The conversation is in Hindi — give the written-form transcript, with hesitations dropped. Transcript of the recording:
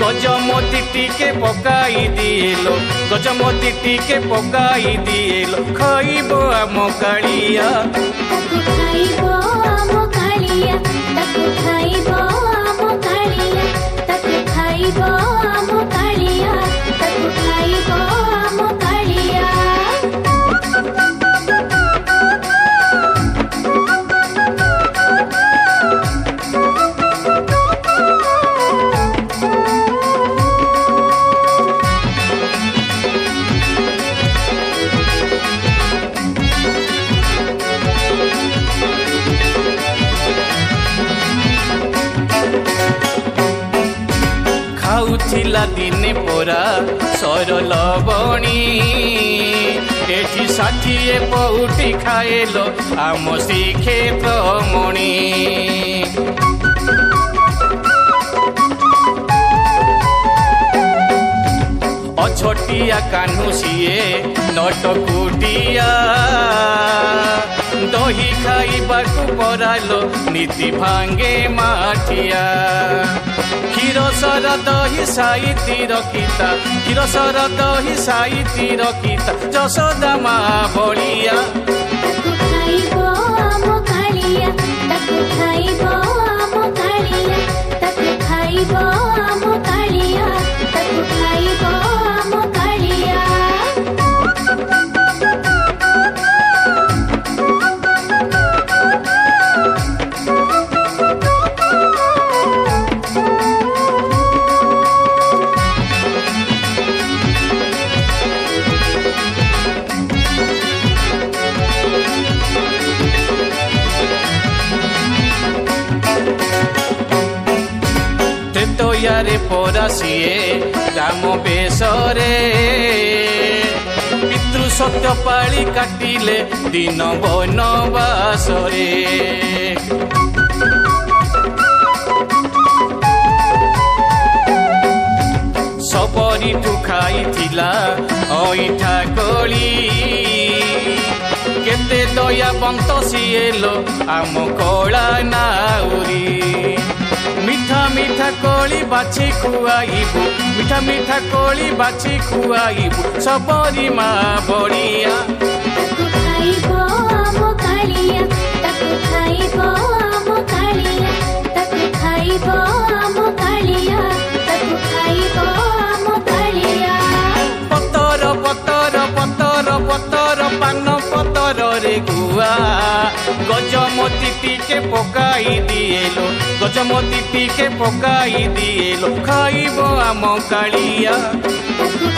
गजमती टिके पकाई दिएलो गजमती टिके पकाई दिएलो खाइबो आम कालिया ताकू खाइबो आम कालिया ताकू खाइबो आम कालिया ताकू खाइबो आम कालिया ताकू खाइबो आम कालिया खाउथिला दिने पोरा सरल बणी एठी 60 पौटी खाएलो आम श्रीक्षेत्र मणि अछटिया कान्हू सीए नटकुटिया दही खाइबाकू परालो नीति भांगे माठिया क्षीर सर दही साइती रखिता क्षीर सर दही साइती रखिता जशोदा मा बलिया ताकू खाइबो आम कालिया ताकू खाइबो आम कालिया ताकू खाइबो आम कालिया ताकू खाइबो आम कालिया रे परासीए राम बेसरे पितृ सत्य पाली काटिले दिन बनवासरे सबरी ठू खाइथिला अइठा कली केते दयावंत सिएलो आम कला नाउरी मीठा मीठा कोली बाछी खुआइबू मीठा मीठा कोली बाछी खुआइबू सबरी मा बलिया ताकू खाइबो आम कालिया ताकू खाइबो आम कालिया ताकू खाइबो आम कालिया ताकू खाइबो आम कालिया पतर पतर पतर पतर पान पतर रे गुआ गजमती टिके पकाई दिएलो गजमती टिके पकाई दिएलो खाइबो आम कालिया ताकू